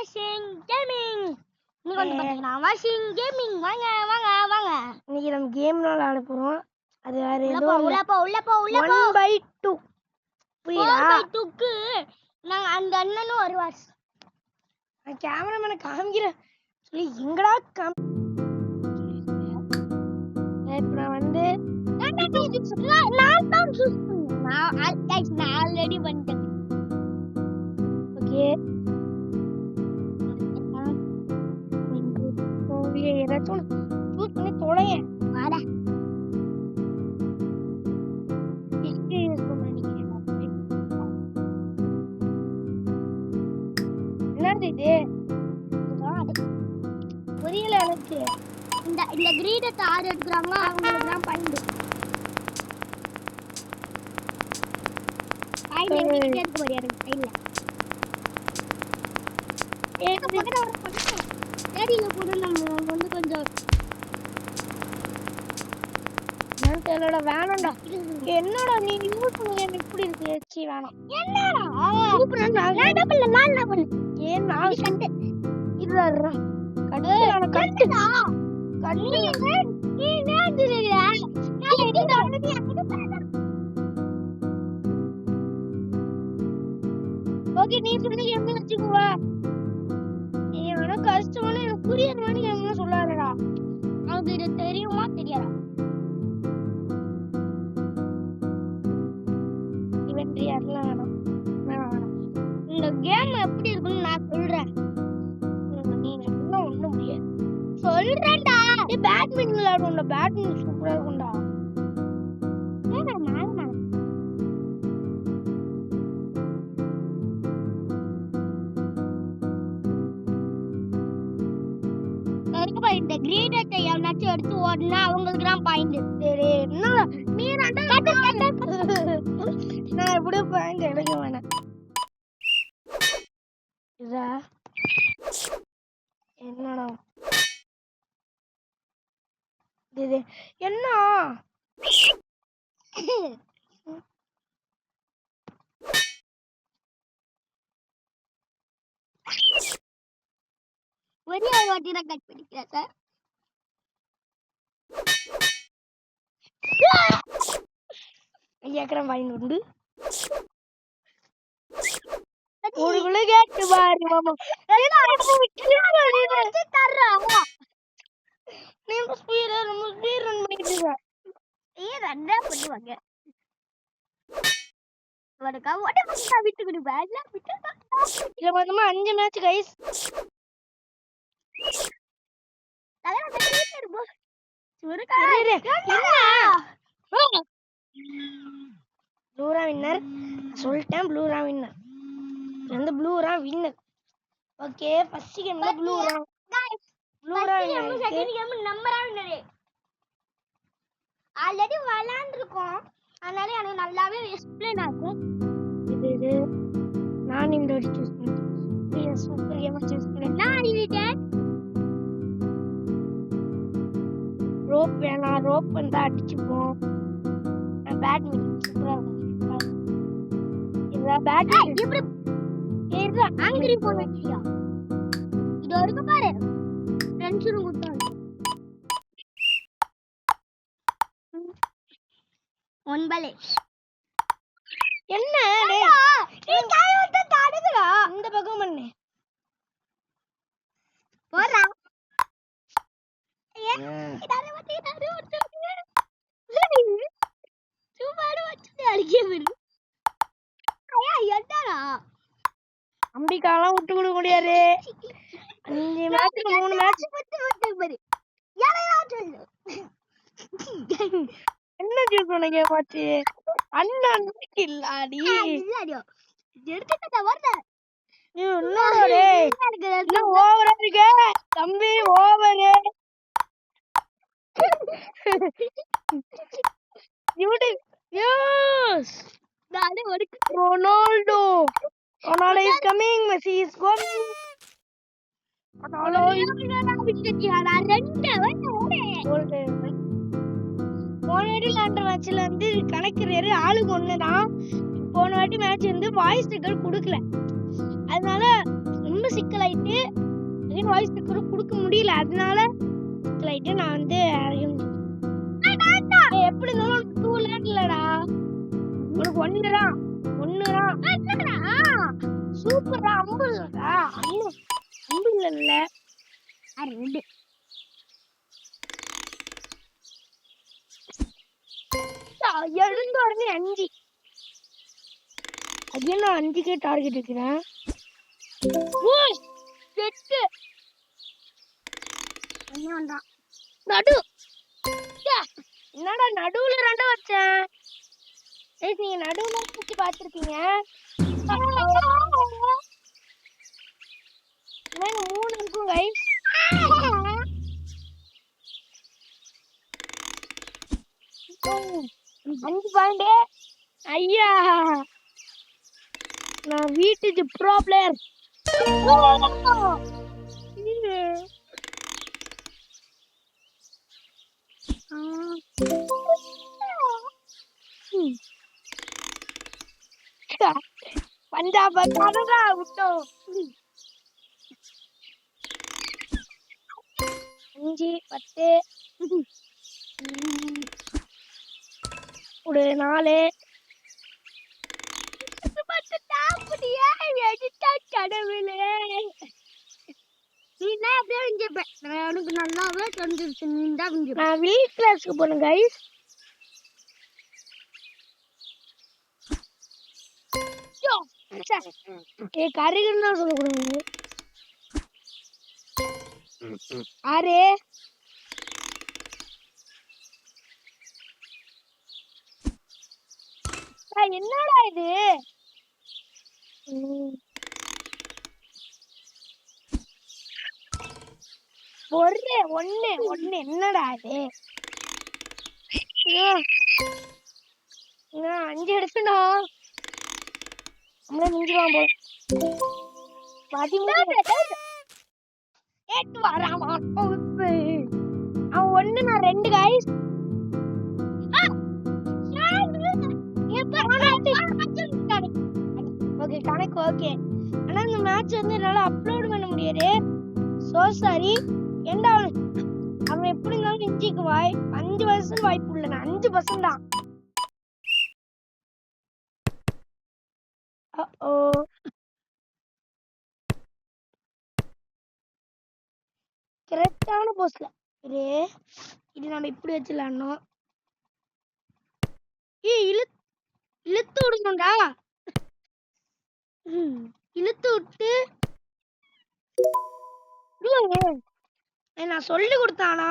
Washing gaming. நீங்க வந்து பாத்தீங்கன்னா வாஷிங் கேமிங். வாங்க வாங்க வாங்க. இன்னைக்கு நம்ம கேம்ல விளையாட போறோம். அது வேற ஏதோ உள்ள போ 1/2 புரியுதா? 4/2க்கு நாங்க அந்த அண்ணனும் வருவார். நான் கேமராமேனை காமிக்கிறேன் சொல்லி எங்கடா இப்ப நான் வந்து நான் தான் சூஸ் பண்ணேன். நான் ஆல்ரெடி வந்துட்டேன். ஓகே ஏதாச்சும் சூஸ் பண்ணி தொலையேன். வாடா. என்னது இது? புரியல எனக்கு. இந்த கிரீடத்தை யார் எடுக்கிறாங்க அவங்களுக்கு தான் பாயிண்ட். பாயிண்ட் எங்கிட்டே இருக்க முடியாது சைடுல. ஏடியில போட்டு நம்ம வந்து கொஞ்சம் தெரியலடா வேணாம்டா. என்னடா நீ யூஸ் பண்ணி இப்படி இருக்கு? ஏச்சி வேணாம். என்னடா சூப்பரா நான் என்ன பண்ணு ஏன் நான் கண்டு இதுடா கட்டுடா கண்ணு நீ நேர்ந்துறியா நான் எடிடா நீ அங்க பாரு. ஓகே நீ சொல்லி என்ன வச்சுக்குவா? நீ வேணா கஷ்டமான எனக்கு புரியாத மாதிரி என்ன சொல்லாதடா. அவங்க இது தெரியுமா தெரியாதா? இவன் யாரெல்லாம் வேணாம் வேணாம். இந்த கேம் எப்படி இருக்குன்னு நான் சொல்றேன். நீ என்ன ஒண்ணும் முடியாது சொல்றேன்டா. பேட்மிண்டன் விளையாடுவோம்டா. பேட்மிண்டன் சூப்பரா இருக்கும்டா. இந்த கிரீடத்தை எவனாச்சும் எடுத்து ஓடுனா அவங்களுக்கு தான் பாயிண்ட். சரி என்ன நீ நான் எப்படி பாயிண்ட் எடுக்க வேணாம். இதா என்னடா இது என்ன? ஒரே ஒரு வாட்டி தான் கட் பண்ணிக்கிறேன் சார். ஐயாக்கிரம் பாயிண்ட் உண்டு. உங்களுக்குள்ள கேட்டு பாரு மாமா. நம்ம ஸ்பீட் ரன் பண்ணிட்டு இருக்கோம். ரன்னா பண்ணுவாங்க. உனக்கு ஓட பண்ணா விட்டு கொடு பேட்ல விட்டுடா. இது மொத்தமா 5 மேட்ச் गाइस. அதெல்லாம் கட்டிட்டே இருப்போ. சுருக்கா என்ன? ப்ளூரா வின்னர் சொல்லிட்டேன். Pleura winner. அந்த ப்ளூரா வின்னர். ஓகே ஃபர்ஸ்ட் கேம்ல ப்ளூரா வின்னர். செகண்ட் கேம் நம்பரா வின்னர். ஆல்ரெடி விளையாண்டுருக்கோம். அதனால எனக்கு நல்லாவே எக்ஸ்பிளைன் ஆகும். இது நான் இந்த சூஸ் பண்ணேன். சூப்பர் கேம் சூஸ் பண்ணேன். நான் அடிவிட்டேன். ரோப் வேணாம். ரோப் வந்தா அடிச்சுப்போம். பேட்மிண்டன் சூப்பரா இருக்கும். இதா பேட்மிண்டன் இப்படி ஏறா ஆங்கிரி போன் வச்சியா? இது வரைக்கும் பாரு. டென்ஷன் குட்டாங்க. ஒன்பலே என்ன நீ காயவட்ட தடுக்குறா. இந்த பக்கம் பண்ணு. போறா. இதானே வந்து சூப்பர் வச்சு அடிக்க வரு. ஐயா எட்டடா. அம்பிகாலாம் விட்டு கொடுக்க முடியாது. 5 மேட்ச்க்கு 3 மேட்ச் விட்டு பாரு. யாரையா சொல்லு. என்ன ஜூஸ் பண்ணீங்க பாத்தி? அண்ணன் இல்லடி. இல்லடியோ. எடுத்துட்ட வரல. நீ என்னடா டேய்? என்ன ஓவரா இருக்கு? தம்பி ஓவரே. Yes. நானே ஒருக்கு Ronaldo is coming. Messi is going. Ronaldo போன வாட்டி விளையாண்ட மேட்ச்ல வந்து கணக்கு ஆளுக்கு ஒண்ணுதான். போன வாட்டி மேட்ச் வந்து வாய்ஸ் ரெக்கார்ட் கொடுக்கல. அதனால ரொம்ப ரொம்ப சிக்கலாயிட்டு வாய்ஸ் ரெக்கார்ட் கொடுக்க முடியல, அதனால சிக்கலாயிட்டு நான் வந்து எப்படி இருந்தாலும் 2 லேண்ட் இல்லடா, உனக்கு 1 தான். சூப்பரா. அம்பு இல்லடா, அம்பு இல்ல 2 எழுந்த உடனே 5. அது நான் 5க்கே டார்கெட் வைக்கிறேன். ஓய் 8. நடு என்னடா நடுவுல 2 வச்சேன். நீங்க நடுவுல வச்சு பாத்துருப்பீங்க. 3 இருக்கும் கைஸ். 5 பாயிண்ட். ஐயா நான் வீட்டுக்கு ப்ரோ பிளேயர். பஞ்சாப் கனடா விட்டோம். 5 10 ஒரு 4 கடவுளே. நீ என்ன அப்படியே விஞ்சிப்ப, எனக்கு நல்லாவே தெரிஞ்சிருச்சு நீ தான் விஞ்சிப்ப. நான் வீட் கிளாஸ்க்கு போனேன் கைஸ். கருகுன்னு தான் சொல்லக்கூடாது. 6 என்னடா இது? ஒன்னு என்னடா இது? 5 எடுக்கணும். நம்மளே முடிஞ்சிடலாம் போல. 13 வராமா. அவன் 1 நான் 2 கைஸ். ஓகே கணக்கு ஓகே. ஆனா இந்த மேட்ச் வந்து என்னால அப்லோட் பண்ண முடியாது. So sorry. ஏண்டா அவன் எப்படி இருந்தாலும் இஞ்சிக்கு 5% வாய்ப்பு இல்லை. 5% தான். கரெக்டான போஸ்ட்ல இது நம்ம இப்படி வச்சிடலாம். இழுத்து விடணும்டா. இழுத்து விட்டு நான் சொல்லி கொடுத்தானா?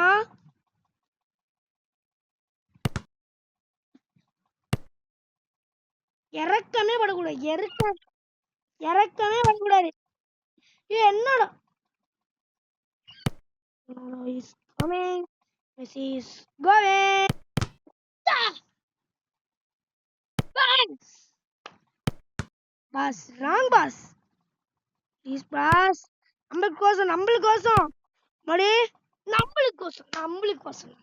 இறக்கமே படக்கூடாது. இறக்கமே படக்கூடாது. என்னடா is coming. Messi is going. Bus, wrong bus. Please bus. நம்மளுக்கோசம் மடி, நம்மளுக்கோசம்.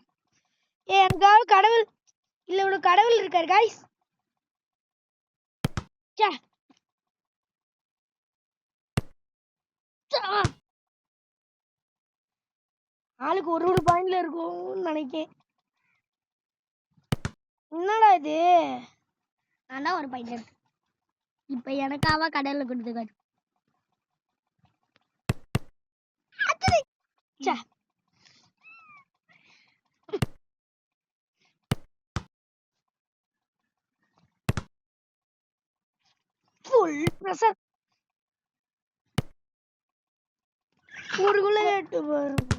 எனக்காக கடவுள் இல்ல, இவ்வளவு கடவுள் இருக்காரு கைஸ். ஆளுக்கு ஒரு பாயிண்ட்ல இருக்கும்னு நினைக்கேன். என்னடா இது? நான் தான் ஒரு பாயிண்ட் இருக்கு. இப்ப எனக்காக கடல்ல கொடுத்துக்காரு. Full pressure. ஒரு குள்ள கேட்டு வரும்.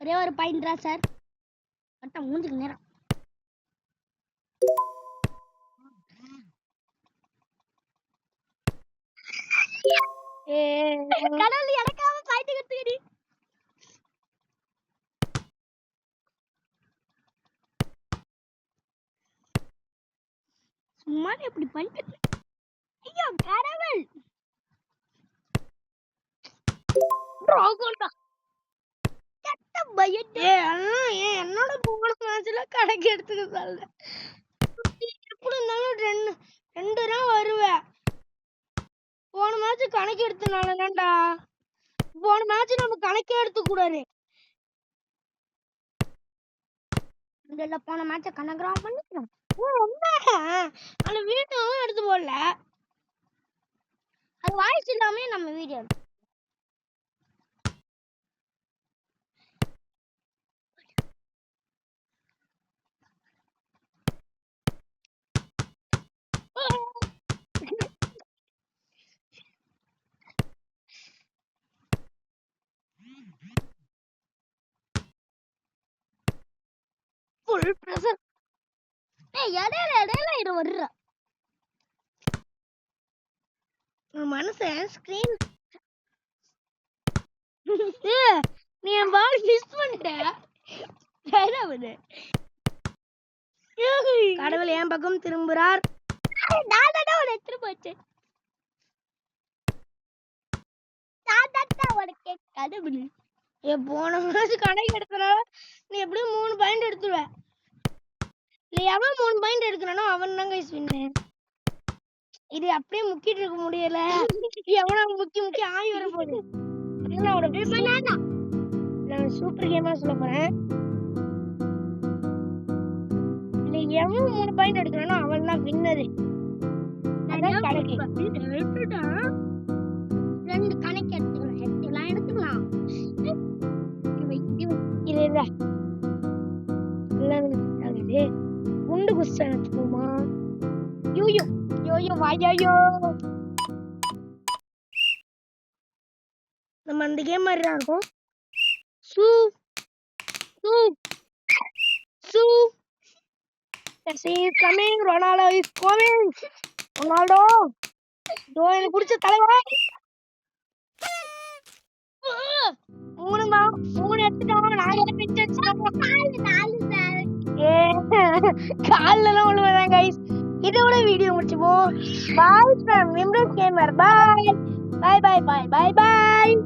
ஒரே ஒரு பாயிண்ட்ரா சார். கரெக்டா மூஞ்சுக்கு நேரம். கடவுள் எனக்காக பாயிண்ட் கொடுத்துக்கடி. சும்மா எப்படி பண்ணிட்டு? ஐயோ கடவுள். ப்ரோகோண்டா. கட்ட பயட்டே. என்னோட பொங்கல் மேட்ச்ல கணக்கு எடுத்துக்க சொல்ல. எப்படி இருந்தாலும் ரெண்டு ரன் வருவேன். போன மேட்ச் கணக்கு எடுத்தனாலதான்டா. போன மேட்ச் நம்ம கணக்கே எடுத்துக்க கூடாது. இதுல போன மேட்ச கணக்குறாம பண்ணிக்கலாம். அந்த வீடியோவும் எடுத்து போடல. அது வாய்ஸ் இல்லாம நம்ம வீடியோ ஃபுல் பிரஷர். இடையில இது வர்ற மனுஷன் ஸ்கிரீன் நீ என் பால் மிஸ் பண்ணிட்ட. கடவுள் என் பக்கம் திரும்புறார். எடுத்துட்டு போச்சு. கடவுள் போன மேட்ச் கணக்கு எடுத்தனால நீ எப்படியும் 3 பாயிண்ட் எடுத்துருவ. இல்ல எவன் 3 பாயிண்ட் எடுக்கிறானோ அவன் தான் கைஸ் வின்னு. இது அப்படியே முக்கிட்டு இருக்க முடியல. எவனா முக்கி ஆய் வர போகுது. நான் சூப்பர் கேமா சொல்ல போறேன். இல்ல எவன் 3 பாயிண்ட் எடுக்கிறானோ அவன் தான் வின்னரு. அதான் கணக்கு. ரெண்டு கணக்கு எடுத்துக்கலாம். இல்ல குண்டு குஸ்தான் எடுத்துக்கோமா. யோயோ வாயோ. நம்ம அந்த கேம் மாதிரி தான் இருக்கும். சூ சூ சூ Messi is coming. Ronaldo is coming. Ronaldo எனக்கு பிடிச்ச தலைவரா. 3 எடுத்துட்டோம். 4 பிச் அடிச்சோம். 4 கால்லலாம் விழுவதான் கைஸ். இதோட வீடியோ முடிச்சுப்போம். பாய் ஃப்ரம் விம்ரஸ் gamer. Bye bye bye bye bye பாய்.